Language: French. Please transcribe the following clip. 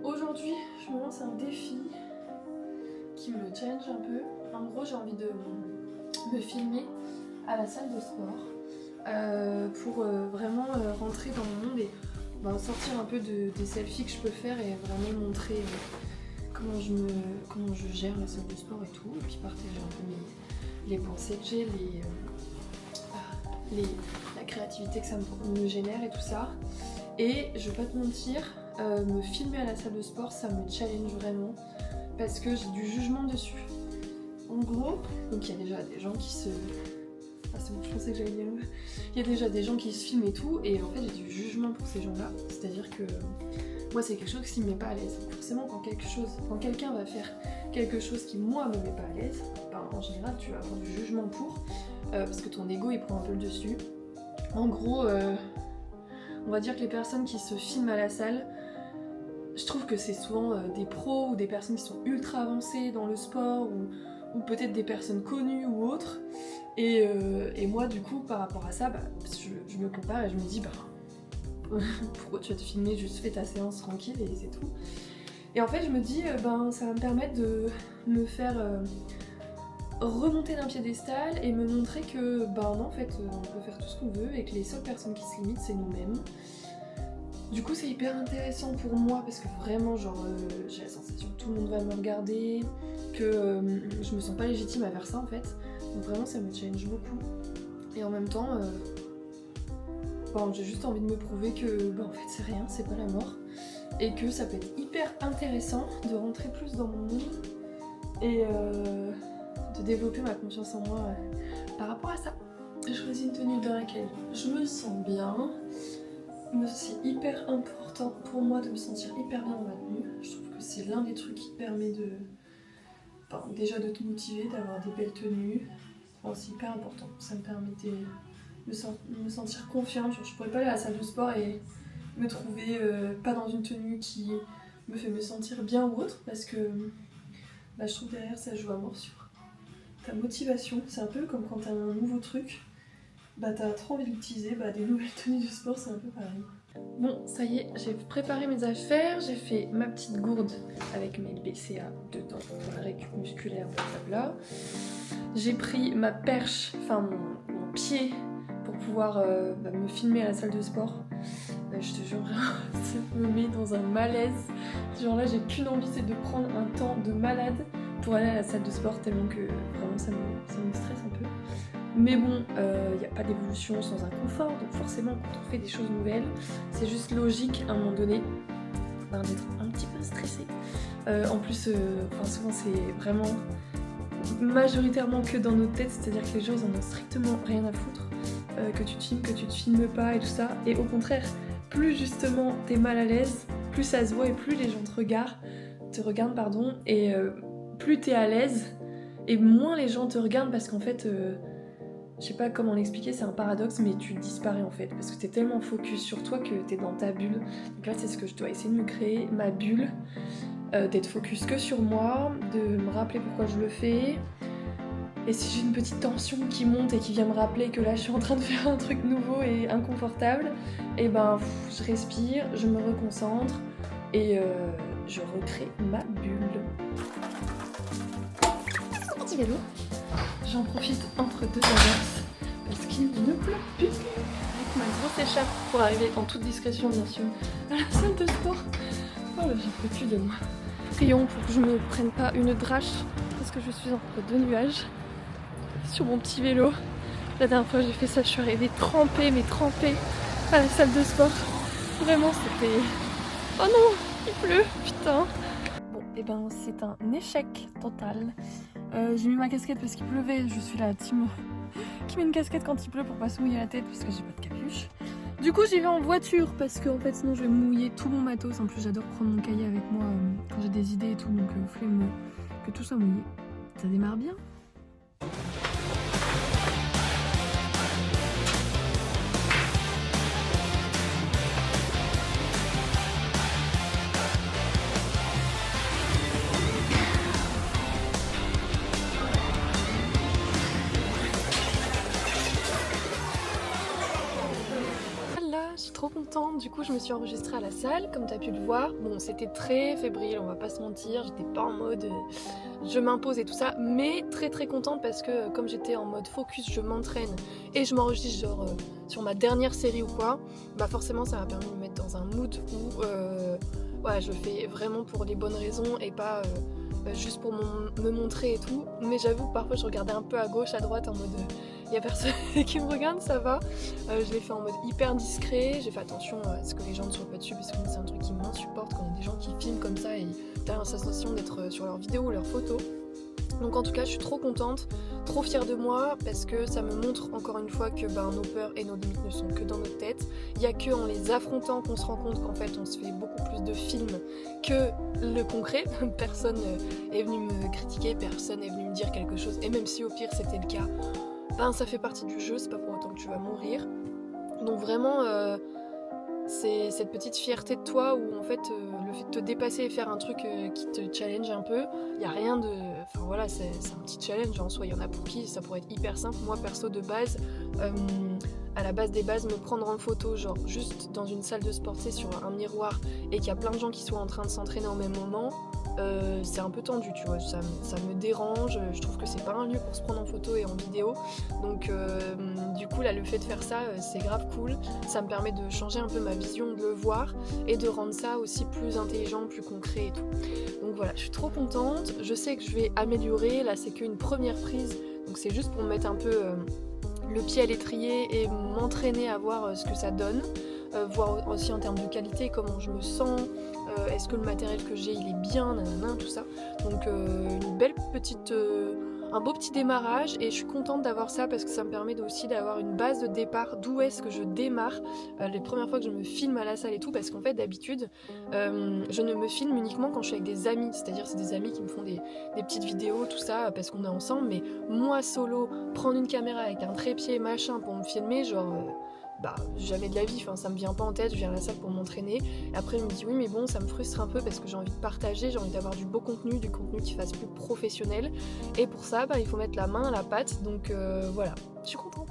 aujourd'hui, je me lance un défi qui me challenge un peu. En gros, j'ai envie de me filmer à la salle de sport pour vraiment rentrer dans mon monde et sortir un peu des selfies que je peux faire et vraiment montrer comment je gère la salle de sport et tout, et puis partager un peu les pensées que j'ai, la créativité que ça me génère et tout ça. Et je vais pas te mentir, me filmer à la salle de sport, ça me challenge vraiment parce que j'ai du jugement dessus. En gros, donc il y a déjà des gens qui se... Ah c'est bon, je pensais que j'allais dire... Il y a déjà des gens qui se filment et tout, et en fait j'ai du jugement pour ces gens-là. C'est-à-dire que moi c'est quelque chose qui me met pas à l'aise. Forcément quand quelqu'un va faire quelque chose qui moi me met pas à l'aise, en général tu vas avoir du jugement pour, parce que ton ego il prend un peu le dessus. En gros, on va dire que les personnes qui se filment à la salle, je trouve que c'est souvent des pros ou des personnes qui sont ultra avancées dans le sport ou peut-être des personnes connues ou autres. Et moi du coup par rapport à ça, je me compare et je me dis pourquoi tu vas te filmer, juste fais ta séance tranquille et c'est tout. Et en fait je me dis ça va me permettre de me faire remonter d'un piédestal et me montrer que non en fait on peut faire tout ce qu'on veut et que les seules personnes qui se limitent c'est nous-mêmes. Du coup c'est hyper intéressant pour moi parce que vraiment j'ai la sensation que tout le monde va me regarder, que je me sens pas légitime à faire ça en fait. Donc vraiment ça me challenge beaucoup. Et en même temps j'ai juste envie de me prouver que en fait c'est rien, c'est pas la mort. Et que ça peut être hyper intéressant de rentrer plus dans mon monde et de développer ma confiance en moi par rapport à ça. J'ai choisi une tenue dans laquelle je me sens bien. C'est hyper important pour moi de me sentir hyper bien dans ma tenue. Je trouve que c'est l'un des trucs qui permet déjà de te motiver, d'avoir des belles tenues. C'est hyper important. Ça me permet de me sentir confiante. Je pourrais pas aller à la salle de sport et me trouver pas dans une tenue qui me fait me sentir bien ou autre, parce que je trouve que derrière ça joue à mort sur ta motivation. C'est un peu comme quand t'as un nouveau truc, t'as trop envie d'utiliser des nouvelles tenues de sport, c'est un peu pareil. Bon, ça y est, j'ai préparé mes affaires, j'ai fait ma petite gourde avec mes BCA dedans pour la récup musculaire, blablabla. J'ai pris ma perche, mon pied pour pouvoir me filmer à la salle de sport. Je te jure, ça me met dans un malaise. Genre là, j'ai qu'une envie, c'est de prendre un temps de malade pour aller à la salle de sport, tellement que vraiment ça me stresse un peu. Mais bon, il n'y a pas d'évolution sans un confort, donc forcément quand on fait des choses nouvelles, c'est juste logique à un moment donné d'être un petit peu stressé. En plus, souvent c'est vraiment majoritairement que dans nos têtes, c'est-à-dire que les gens ils en ont strictement rien à foutre, que tu te filmes pas et tout ça, et au contraire, plus justement t'es mal à l'aise, plus ça se voit et plus les gens te regardent, et plus t'es à l'aise, et moins les gens te regardent parce qu'en fait, je sais pas comment l'expliquer, c'est un paradoxe, mais tu disparais en fait, parce que t'es tellement focus sur toi que t'es dans ta bulle. Donc là c'est ce que je dois essayer de me créer, ma bulle, d'être focus que sur moi, de me rappeler pourquoi je le fais. Et si j'ai une petite tension qui monte et qui vient me rappeler que là je suis en train de faire un truc nouveau et inconfortable, et je respire, je me reconcentre et je recrée ma bulle. Petit vélo. J'en profite entre deux averses parce qu'il ne pleut plus, avec ma grosse écharpe pour arriver en toute discrétion bien sûr à la salle de sport. Oh là j'en peux plus de moi. Prions pour que je me prenne pas une drache parce que je suis entre deux nuages sur mon petit vélo. La dernière fois que j'ai fait ça, je suis arrivée trempée à la salle de sport. Vraiment c'était... Oh non, il pleut, putain. Bon c'est un échec total. J'ai mis ma casquette parce qu'il pleuvait, je suis la team qui met une casquette quand il pleut pour pas se mouiller la tête parce que j'ai pas de capuche. Du coup j'y vais en voiture parce que en fait sinon je vais mouiller tout mon matos. En plus j'adore prendre mon cahier avec moi quand j'ai des idées et tout, donc flemme que tout soit mouillé. Ça démarre bien. Je suis trop contente. contente, du coup je me suis enregistrée à la salle comme tu as pu le voir. Bon, c'était très fébrile, on va pas se mentir, j'étais pas en mode je m'impose et tout ça, mais très très contente parce que comme j'étais en mode focus, je m'entraîne et je m'enregistre genre sur ma dernière série ou quoi, bah forcément ça m'a permis de me mettre dans un mood où ouais, je le fais vraiment pour les bonnes raisons et pas juste pour me montrer et tout. Mais j'avoue que parfois je regardais un peu à gauche, à droite en mode il y a personne qui me regarde, ça va. Je l'ai fait en mode hyper discret, j'ai fait attention à ce que les gens ne soient pas dessus parce que c'est un truc qui m'insupporte quand il y a des gens qui filment comme ça et t'as la sensation d'être sur leurs vidéos ou leurs photos. Donc en tout cas je suis trop contente, trop fière de moi parce que ça me montre encore une fois que nos peurs et nos limites ne sont que dans notre tête. Il n'y a que en les affrontant qu'on se rend compte qu'en fait on se fait beaucoup plus de films que le concret. Personne est venu me critiquer, personne est venu me dire quelque chose et même si au pire c'était le cas, ça fait partie du jeu, c'est pas pour autant que tu vas mourir. Donc vraiment c'est cette petite fierté de toi où en fait le fait de te dépasser et faire un truc qui te challenge un peu, il n'y a rien de... Enfin voilà, c'est un petit challenge en soi, il y en a pour qui ça pourrait être hyper simple. Moi perso de base, à la base des bases, me prendre en photo genre juste dans une salle de sport, sur un miroir et qu'il y a plein de gens qui sont en train de s'entraîner au même moment, c'est un peu tendu, tu vois, ça me dérange, je trouve que c'est pas un lieu pour se prendre en photo et en vidéo, donc du coup là le fait de faire ça c'est grave cool, ça me permet de changer un peu ma vision de le voir et de rendre ça aussi plus intelligent, plus concret et tout. Donc voilà, je suis trop contente, je sais que je vais améliorer, là c'est qu'une première prise, donc c'est juste pour me mettre un peu le pied à l'étrier et m'entraîner à voir ce que ça donne, voir aussi en termes de qualité comment je me sens, est-ce que le matériel que j'ai il est bien, nanana, tout ça. Donc une belle petite, un beau petit démarrage et je suis contente d'avoir ça parce que ça me permet aussi d'avoir une base de départ, d'où est-ce que je démarre les premières fois que je me filme à la salle et tout, parce qu'en fait d'habitude je ne me filme uniquement quand je suis avec des amis, c'est-à-dire c'est des amis qui me font des petites vidéos, tout ça, parce qu'on est ensemble, mais moi solo, prendre une caméra avec un trépied machin pour me filmer, genre... jamais de la vie, ça me vient pas en tête, je viens à la salle pour m'entraîner. Et après je me dis oui mais bon ça me frustre un peu parce que j'ai envie de partager, j'ai envie d'avoir du beau contenu, du contenu qui fasse plus professionnel. Et pour ça il faut mettre la main à la pâte, donc voilà, je suis contente.